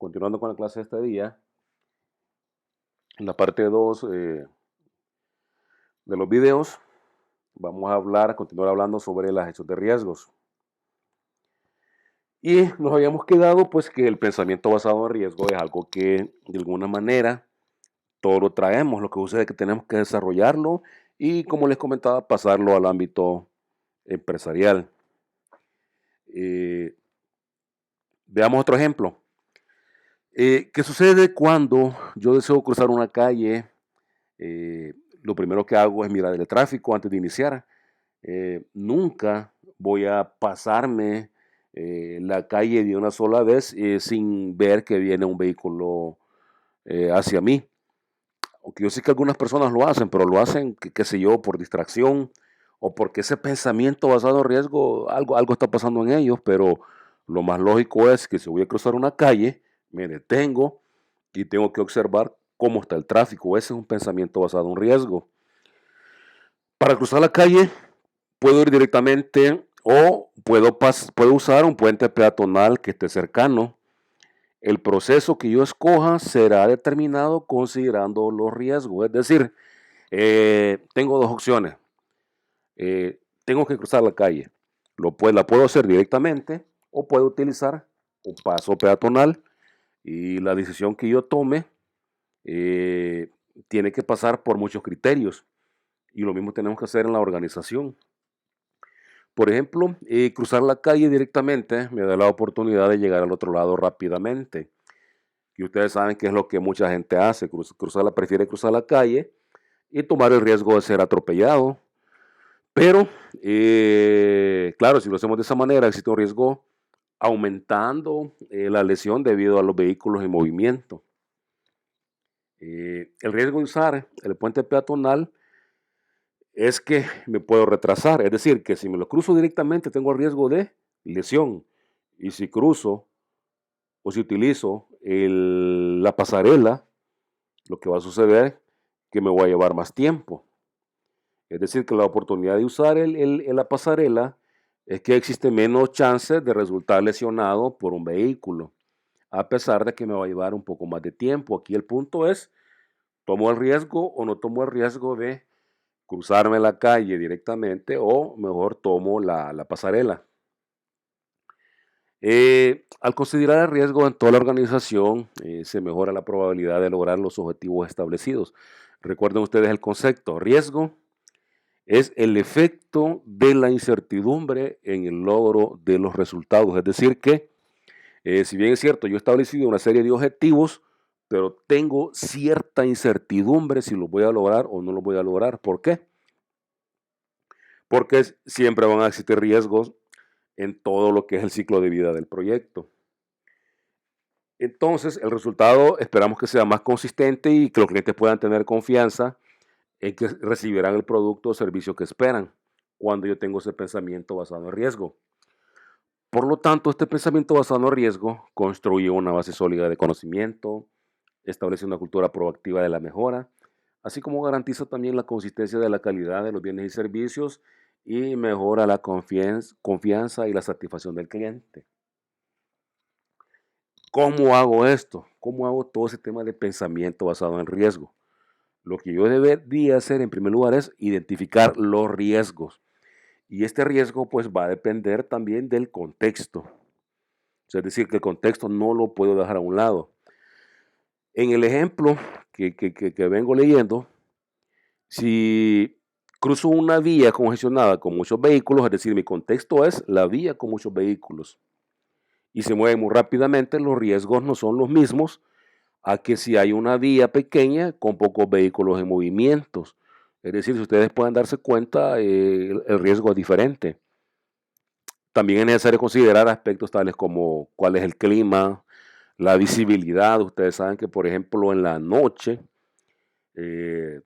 Continuando con la clase de este día, en la parte 2 de los videos, vamos a continuar hablando sobre la gestión de riesgos. Y nos habíamos quedado pues que el pensamiento basado en riesgo es algo que de alguna manera todos lo traemos, lo que sucede es que tenemos que desarrollarlo y como les comentaba, pasarlo al ámbito empresarial. Eh, Veamos otro ejemplo. ¿Qué sucede cuando yo deseo cruzar una calle? Eh, lo primero que hago es mirar el tráfico antes de iniciar. Nunca voy a pasarme la calle de una sola vez sin ver que viene un vehículo hacia mí. Aunque yo sé que algunas personas lo hacen, pero lo hacen, qué sé yo, por distracción o porque ese pensamiento basado en riesgo, algo está pasando en ellos, pero lo más lógico es que si voy a cruzar una calle, me detengo y tengo que observar cómo está el tráfico. Ese es un pensamiento basado en riesgo. Para cruzar la calle, puedo ir directamente o puedo usar un puente peatonal que esté cercano. El proceso que yo escoja será determinado considerando los riesgos. Es decir, tengo dos opciones. Tengo que cruzar la calle. La puedo hacer directamente o puedo utilizar un paso peatonal y la decisión que yo tome eh, tiene que pasar por muchos criterios y lo mismo tenemos que hacer en la organización. Por ejemplo, cruzar la calle directamente me da la oportunidad de llegar al otro lado rápidamente. Y ustedes saben que es lo que mucha gente hace, prefiere cruzar la calle y tomar el riesgo de ser atropellado. Pero, claro, si lo hacemos de esa manera, existe un riesgo aumentando la lesión debido a los vehículos en movimiento. El riesgo de usar el puente peatonal es que me puedo retrasar, es decir, que si me lo cruzo directamente tengo el riesgo de lesión. Y si cruzo o si utilizo la pasarela, lo que va a suceder es que me voy a llevar más tiempo. Es decir, que la oportunidad de usar la pasarela es que existe menos chance de resultar lesionado por un vehículo, a pesar de que me va a llevar un poco más de tiempo. Aquí el punto es, ¿tomo el riesgo o no tomo el riesgo de cruzarme la calle directamente o mejor tomo la pasarela? Al considerar el riesgo en toda la organización, se mejora la probabilidad de lograr los objetivos establecidos. Recuerden ustedes el concepto, riesgo es el efecto de la incertidumbre en el logro de los resultados. Es decir que, si bien es cierto, yo he establecido una serie de objetivos, pero tengo cierta incertidumbre si los voy a lograr o no los voy a lograr. ¿Por qué? Porque siempre van a existir riesgos en todo lo que es el ciclo de vida del proyecto. Entonces, el resultado esperamos que sea más consistente y que los clientes puedan tener confianza en que recibirán el producto o servicio que esperan cuando yo tengo ese pensamiento basado en riesgo. Por lo tanto, este pensamiento basado en riesgo construye una base sólida de conocimiento, establece una cultura proactiva de la mejora, así como garantiza también la consistencia de la calidad de los bienes y servicios y mejora la confianza y la satisfacción del cliente. ¿Cómo hago esto? ¿Cómo hago todo ese tema de pensamiento basado en riesgo? Lo que yo debería hacer en primer lugar es identificar los riesgos. Y este riesgo pues va a depender también del contexto. O sea, es decir, que el contexto no lo puedo dejar a un lado. En el ejemplo que vengo leyendo, si cruzo una vía congestionada con muchos vehículos, es decir, mi contexto es la vía con muchos vehículos y se mueve muy rápidamente, los riesgos no son los mismos a que si hay una vía pequeña con pocos vehículos en movimientos. Es decir, si ustedes pueden darse cuenta, el riesgo es diferente. También es necesario considerar aspectos tales como cuál es el clima, la visibilidad. Ustedes saben que, por ejemplo, en la noche,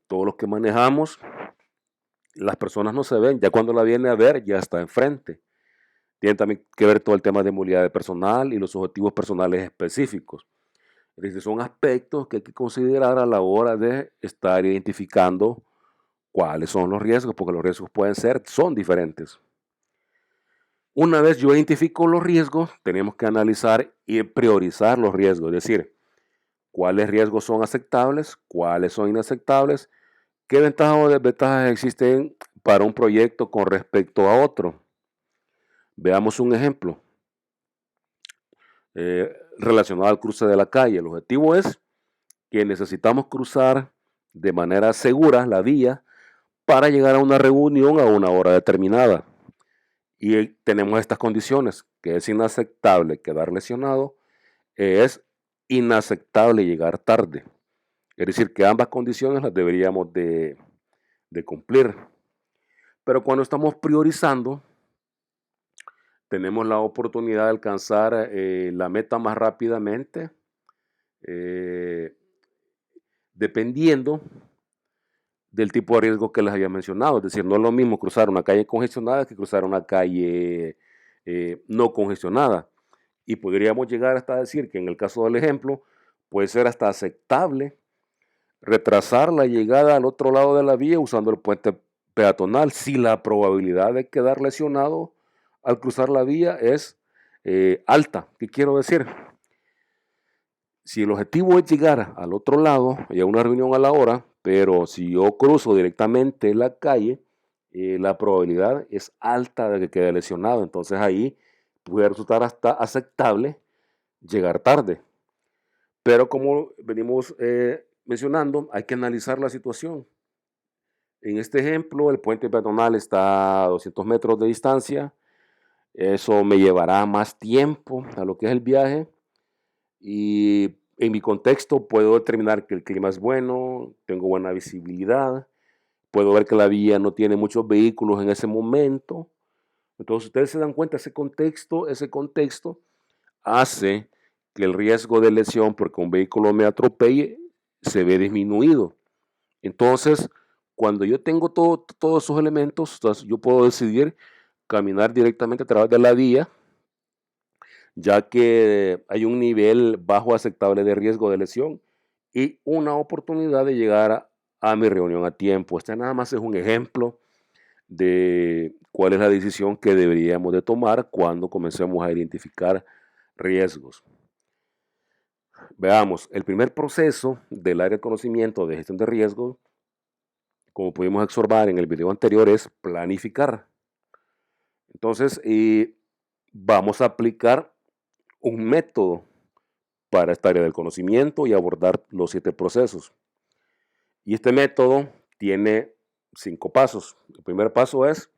todos los que manejamos, las personas no se ven. Ya cuando la viene a ver, ya está enfrente. Tiene también que ver todo el tema de movilidad de personal y los objetivos personales específicos. Es decir, son aspectos que hay que considerar a la hora de estar identificando cuáles son los riesgos, porque los riesgos son diferentes. Una vez yo identifico los riesgos, tenemos que analizar y priorizar los riesgos, es decir, cuáles riesgos son aceptables, cuáles son inaceptables, qué ventajas o desventajas existen para un proyecto con respecto a otro. Veamos un ejemplo relacionado al cruce de la calle. El objetivo es que necesitamos cruzar de manera segura la vía para llegar a una reunión a una hora determinada. Y tenemos estas condiciones, que es inaceptable quedar lesionado, es inaceptable llegar tarde. Es decir, que ambas condiciones las deberíamos de cumplir. Pero cuando estamos priorizando, tenemos la oportunidad de alcanzar la meta más rápidamente, eh, dependiendo del tipo de riesgo que les había mencionado. Es decir, no es lo mismo cruzar una calle congestionada que cruzar una calle no congestionada. Y podríamos llegar hasta decir que en el caso del ejemplo, puede ser hasta aceptable retrasar la llegada al otro lado de la vía usando el puente peatonal si la probabilidad de quedar lesionado al cruzar la vía es alta. ¿Qué quiero decir? Si el objetivo es llegar al otro lado y a una reunión a la hora, pero si yo cruzo directamente la calle, la probabilidad es alta de que quede lesionado. Entonces ahí puede resultar hasta aceptable llegar tarde. Pero como venimos mencionando, hay que analizar la situación. En este ejemplo, el puente peatonal está a 200 metros de distancia. Eso me llevará más tiempo a lo que es el viaje. Y en mi contexto puedo determinar que el clima es bueno, tengo buena visibilidad, puedo ver que la vía no tiene muchos vehículos en ese momento. Entonces ustedes se dan cuenta, ese contexto hace que el riesgo de lesión porque un vehículo me atropelle se ve disminuido. Entonces, cuando yo tengo todos esos elementos, entonces yo puedo decidir caminar directamente a través de la vía, ya que hay un nivel bajo aceptable de riesgo de lesión y una oportunidad de llegar a mi reunión a tiempo. Este nada más es un ejemplo de cuál es la decisión que deberíamos de tomar cuando comencemos a identificar riesgos. Veamos, el primer proceso del área de conocimiento de gestión de riesgo, como pudimos observar en el video anterior, es planificar. Entonces, vamos a aplicar un método para esta área del conocimiento y abordar los 7 procesos. Y este método tiene 5 pasos. El primer paso es,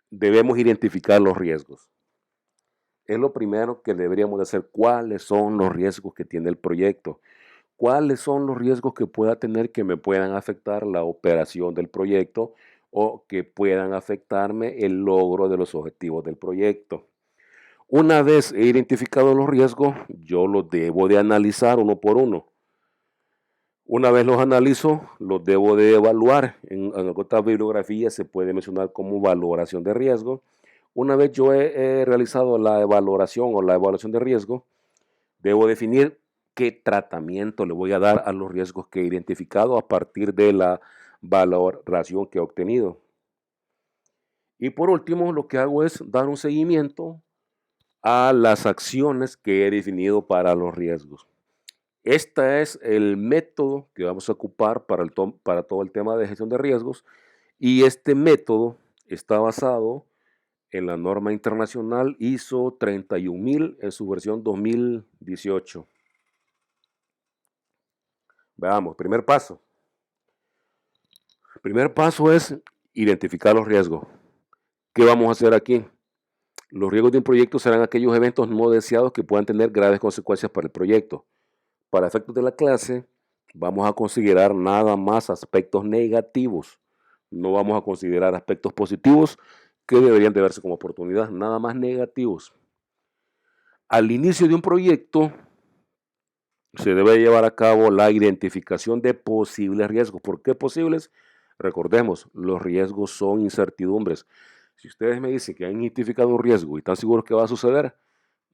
debemos identificar los riesgos. Es lo primero que deberíamos de hacer. ¿Cuáles son los riesgos que tiene el proyecto? ¿Cuáles son los riesgos que pueda tener que me puedan afectar la operación del proyecto o que puedan afectarme el logro de los objetivos del proyecto? Una vez he identificado los riesgos, yo los debo de analizar uno por uno. Una vez los analizo, los debo de evaluar. En otras bibliografías se puede mencionar como valoración de riesgo. Una vez yo he realizado la evaluación o la evaluación de riesgo, debo definir qué tratamiento le voy a dar a los riesgos que he identificado a partir de la valoración que he obtenido. Y por último, lo que hago es dar un seguimiento a las acciones que he definido para los riesgos. Este es el método que vamos a ocupar para todo el tema de gestión de riesgos y este método está basado en la norma internacional ISO 31000 en su versión 2018. Veamos, primer paso. El primer paso es identificar los riesgos. ¿Qué vamos a hacer aquí? Los riesgos de un proyecto serán aquellos eventos no deseados que puedan tener graves consecuencias para el proyecto. Para efectos de la clase, vamos a considerar nada más aspectos negativos. No vamos a considerar aspectos positivos que deberían de verse como oportunidad, nada más negativos. Al inicio de un proyecto, se debe llevar a cabo la identificación de posibles riesgos. ¿Por qué posibles? Recordemos, los riesgos son incertidumbres. Si ustedes me dicen que han identificado un riesgo y están seguros que va a suceder,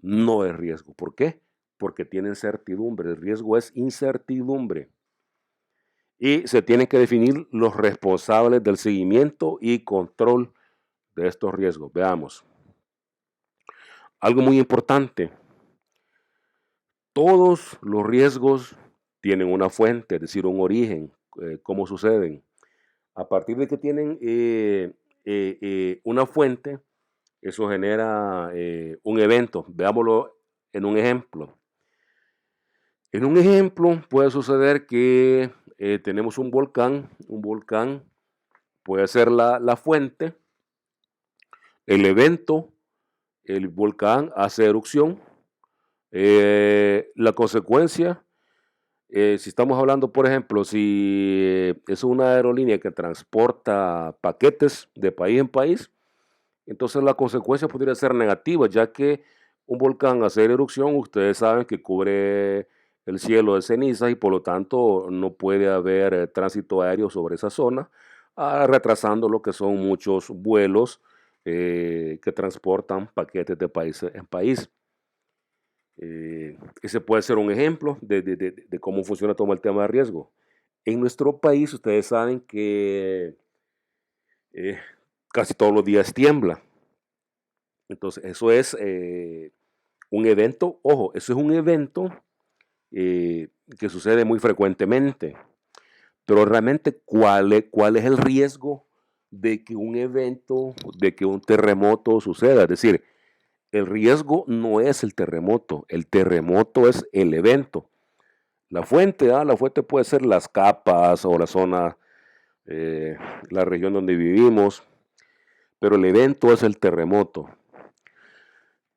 no es riesgo. ¿Por qué? Porque tienen certidumbre. El riesgo es incertidumbre. Y se tienen que definir los responsables del seguimiento y control de estos riesgos. Veamos. Algo muy importante, todos los riesgos tienen una fuente, es decir, un origen, cómo suceden. A partir de que tienen una fuente, eso genera un evento. Veámoslo en un ejemplo. En un ejemplo puede suceder que tenemos un volcán puede ser la fuente, el evento, el volcán hace erupción, la consecuencia, si estamos hablando, por ejemplo, si es una aerolínea que transporta paquetes de país en país, entonces la consecuencia podría ser negativa, ya que un volcán hacer erupción, ustedes saben que cubre el cielo de cenizas y por lo tanto no puede haber tránsito aéreo sobre esa zona, retrasando lo que son muchos vuelos que transportan paquetes de país en país. Ese puede ser un ejemplo de cómo funciona todo el tema de riesgo. En nuestro país, ustedes saben que eh, casi todos los días tiembla. Entonces, eso es un evento, ojo, eso es un evento que sucede muy frecuentemente, pero realmente, ¿cuál es el riesgo de que un evento, de que un terremoto suceda? Es decir, el riesgo no es el terremoto es el evento. La fuente puede ser las capas o la zona, eh, la región donde vivimos, pero el evento es el terremoto.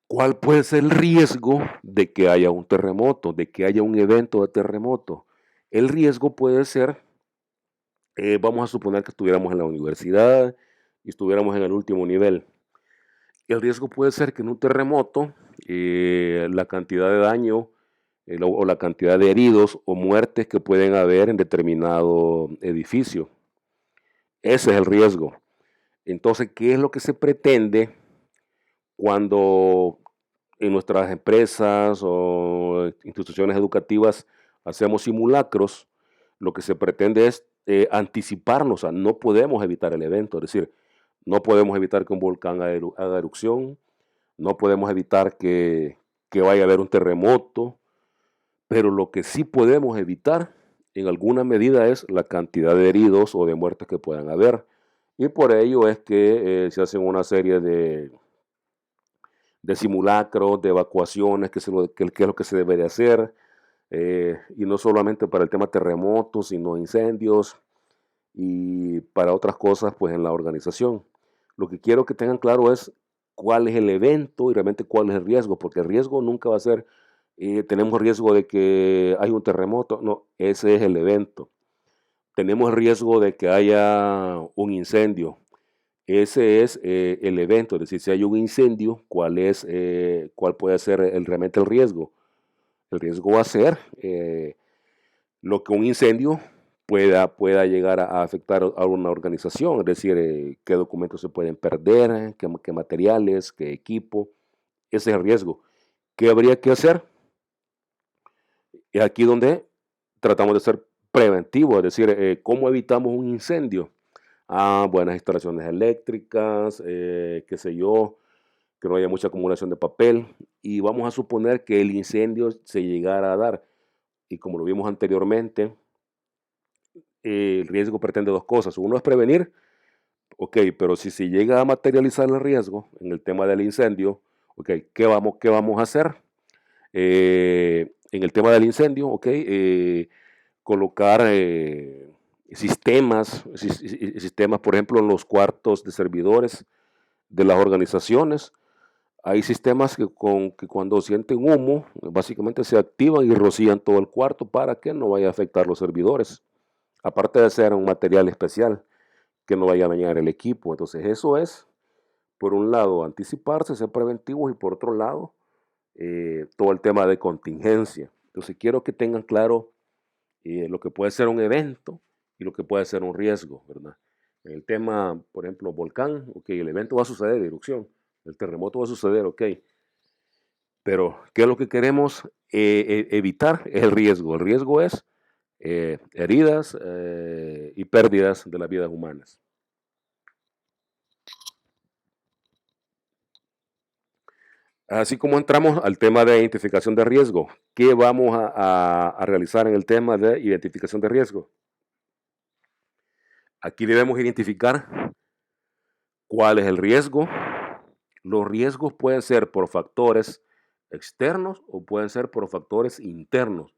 ¿Cuál puede ser el riesgo de que haya un terremoto, de que haya un evento de terremoto? El riesgo puede ser, vamos a suponer que estuviéramos en la universidad y estuviéramos en el último nivel. El riesgo puede ser que en un terremoto la cantidad de daño o la cantidad de heridos o muertes que pueden haber en determinado edificio. Ese es el riesgo. Entonces, ¿qué es lo que se pretende cuando en nuestras empresas o instituciones educativas hacemos simulacros? Lo que se pretende es anticiparnos, o sea, no podemos evitar el evento, es decir, no podemos evitar que un volcán haga erupción, no podemos evitar que vaya a haber un terremoto, pero lo que sí podemos evitar en alguna medida es la cantidad de heridos o de muertes que puedan haber. Y por ello es que se hacen una serie de simulacros, de evacuaciones, que es lo que se debe de hacer, y no solamente para el tema terremotos, sino incendios y para otras cosas pues en la organización. Lo que quiero que tengan claro es cuál es el evento y realmente cuál es el riesgo, porque el riesgo nunca va a ser, tenemos riesgo de que haya un terremoto, no, ese es el evento. Tenemos riesgo de que haya un incendio, ese es el evento, es decir, si hay un incendio, ¿cuál puede ser realmente el riesgo? El riesgo va a ser lo que un incendio pueda llegar a afectar a una organización, es decir, qué documentos se pueden perder, qué materiales, qué equipo, ese es el riesgo. ¿Qué habría que hacer? Es aquí donde tratamos de ser preventivos, es decir, ¿cómo evitamos un incendio? Buenas instalaciones eléctricas, qué sé yo, que no haya mucha acumulación de papel, y vamos a suponer que el incendio se llegara a dar, y como lo vimos anteriormente, el riesgo pretende dos cosas. Uno es prevenir, ok, pero si se llega a materializar el riesgo en el tema del incendio, ok, qué vamos a hacer? En el tema del incendio, ok, colocar sistemas, por ejemplo, en los cuartos de servidores de las organizaciones. Hay sistemas que cuando sienten humo, básicamente se activan y rocían todo el cuarto para que no vaya a afectar los servidores. Aparte de ser un material especial que no vaya a dañar el equipo. Entonces eso es, por un lado, anticiparse, ser preventivos y por otro lado, todo el tema de contingencia. Entonces quiero que tengan claro lo que puede ser un evento y lo que puede ser un riesgo, ¿verdad? En el tema, por ejemplo, volcán, ok, el evento va a suceder, erupción, el terremoto va a suceder, ok, pero ¿qué es lo que queremos evitar? Es el riesgo. El riesgo es heridas y pérdidas de las vidas humanas. Así como entramos al tema de identificación de riesgo, ¿qué vamos a realizar en el tema de identificación de riesgo? Aquí debemos identificar cuál es el riesgo. Los riesgos pueden ser por factores externos o pueden ser por factores internos.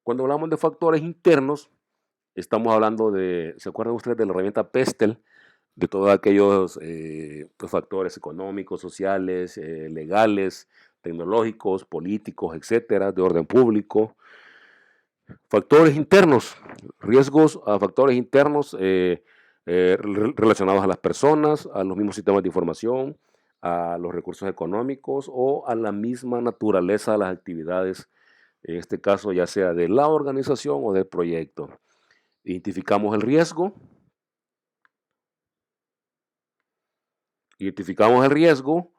Cuando hablamos de factores internos, estamos hablando de, ¿se acuerdan ustedes de la herramienta Pestel? De todos aquellos pues, factores económicos, sociales, legales, tecnológicos, políticos, etcétera, de orden público. Factores internos, riesgos a factores internos relacionados a las personas, a los mismos sistemas de información, a los recursos económicos o a la misma naturaleza de las actividades, en este caso ya sea de la organización o del proyecto. Identificamos el riesgo, identificamos el riesgo,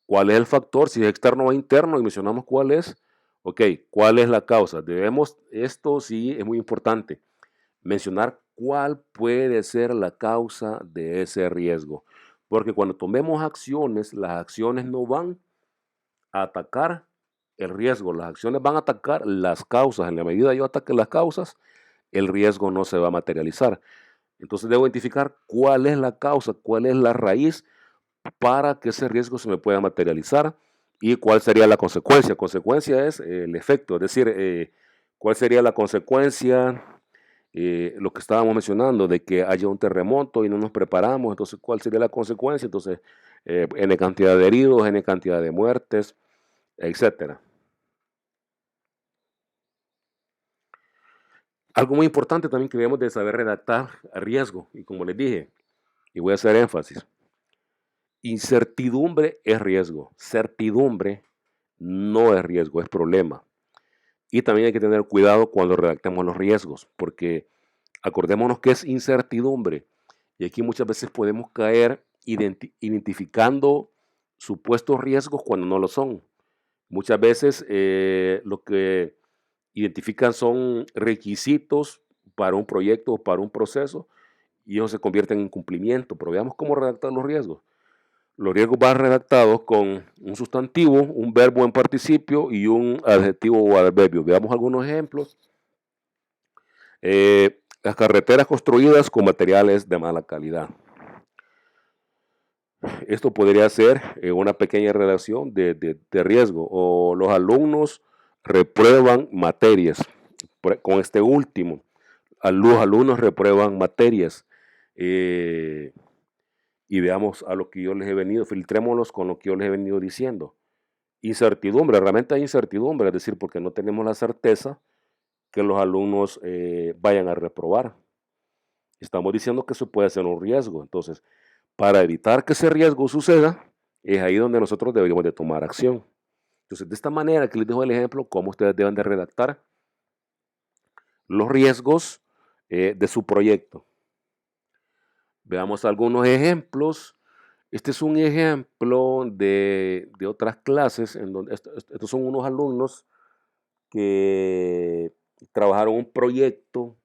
cuál es el factor, si es externo o interno, y mencionamos cuál es. Ok, ¿cuál es la causa? Debemos, esto sí es muy importante, mencionar cuál puede ser la causa de ese riesgo. Porque cuando tomemos acciones, las acciones no van a atacar el riesgo, las acciones van a atacar las causas. En la medida que yo ataque las causas, el riesgo no se va a materializar. Entonces debo identificar cuál es la causa, cuál es la raíz para que ese riesgo se me pueda materializar y cuál sería la consecuencia. Consecuencia es el efecto, es decir, cuál sería la consecuencia, lo que estábamos mencionando, de que haya un terremoto y no nos preparamos, entonces, ¿cuál sería la consecuencia? Entonces, N cantidad de heridos, N cantidad de muertes, etcétera. Algo muy importante también que debemos de saber redactar a riesgo, y como les dije, y voy a hacer énfasis, incertidumbre es riesgo, certidumbre no es riesgo, es problema. Y también hay que tener cuidado cuando redactemos los riesgos, porque acordémonos que es incertidumbre. Y aquí muchas veces podemos caer identificando supuestos riesgos cuando no lo son. Muchas veces lo que identifican son requisitos para un proyecto o para un proceso y ellos se convierten en cumplimiento. Pero veamos cómo redactar los riesgos. Los riesgos van redactados con un sustantivo, un verbo en participio y un adjetivo o adverbio. Veamos algunos ejemplos. Las carreteras construidas con materiales de mala calidad. Esto podría ser una pequeña redacción de riesgo. O los alumnos reprueban materias. Con este último, los alumnos reprueban materias. Eh, y veamos a lo que yo les he venido, filtrémoslos con lo que yo les he venido diciendo. Incertidumbre, realmente hay incertidumbre, es decir, porque no tenemos la certeza que los alumnos vayan a reprobar. Estamos diciendo que eso puede ser un riesgo. Entonces, para evitar que ese riesgo suceda, es ahí donde nosotros deberíamos de tomar acción. Entonces, de esta manera que les dejo el ejemplo, cómo ustedes deben de redactar los riesgos de su proyecto. Veamos algunos ejemplos. Este es un ejemplo de otras clases, en donde estos son unos alumnos que trabajaron un proyecto,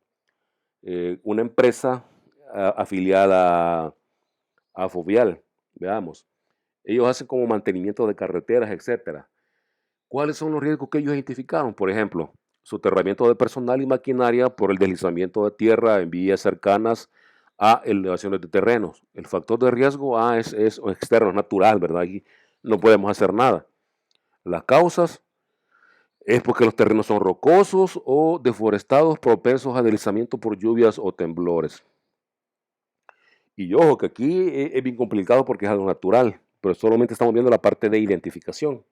una empresa afiliada a Fovial, veamos. Ellos hacen como mantenimiento de carreteras, etcétera. ¿Cuáles son los riesgos que ellos identificaron? Por ejemplo, soterramiento de personal y maquinaria por el deslizamiento de tierra en vías cercanas a elevaciones de terrenos. El factor de riesgo es externo, es natural, ¿verdad? Aquí no podemos hacer nada. Las causas es porque los terrenos son rocosos o deforestados, propensos a deslizamiento por lluvias o temblores. Y ojo, que aquí es bien complicado porque es algo natural, pero solamente estamos viendo la parte de identificación.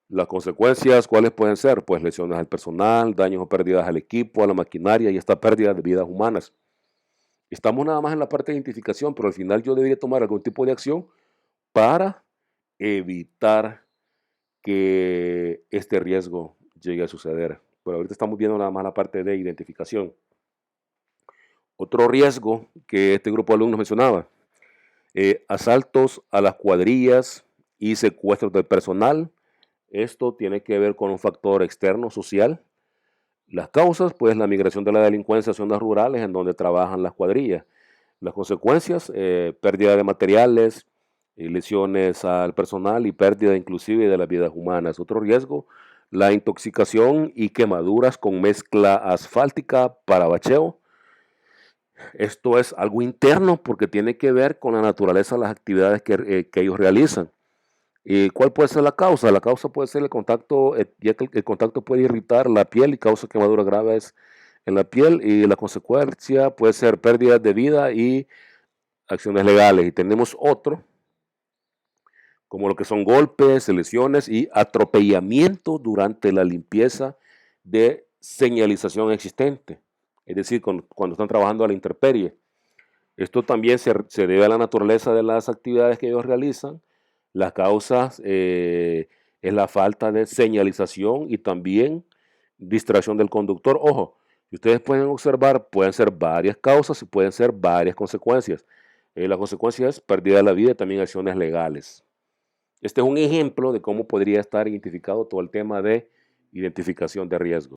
Las consecuencias, ¿cuáles pueden ser? Pues lesiones al personal, daños o pérdidas al equipo, a la maquinaria y esta pérdida de vidas humanas. Estamos nada más en la parte de identificación, pero al final yo debería tomar algún tipo de acción para evitar que este riesgo llegue a suceder. Pero ahorita estamos viendo nada más la parte de identificación. Otro riesgo que este grupo de alumnos mencionaba, asaltos a las cuadrillas y secuestros del personal. Esto tiene que ver con un factor externo social. Las causas, pues la migración de la delincuencia a zonas rurales en donde trabajan las cuadrillas. Las consecuencias, pérdida de materiales, lesiones al personal y pérdida inclusive de las vidas humanas. Otro riesgo, la intoxicación y quemaduras con mezcla asfáltica para bacheo. Esto es algo interno porque tiene que ver con la naturaleza de las actividades que ellos realizan. ¿Cuál puede ser la causa? La causa puede ser el contacto, ya que el contacto puede irritar la piel y causa quemaduras graves en la piel, y la consecuencia puede ser pérdidas de vida y acciones legales. Y tenemos otro, como lo que son golpes, lesiones y atropellamiento durante la limpieza de señalización existente. Es decir, cuando están trabajando a la intemperie. Esto también se debe a la naturaleza de las actividades que ellos realizan. Las causas es la falta de señalización y también distracción del conductor. Ojo, si ustedes pueden observar, pueden ser varias causas y pueden ser varias consecuencias. La consecuencia es pérdida de la vida y también acciones legales. Este es un ejemplo de cómo podría estar identificado todo el tema de identificación de riesgo.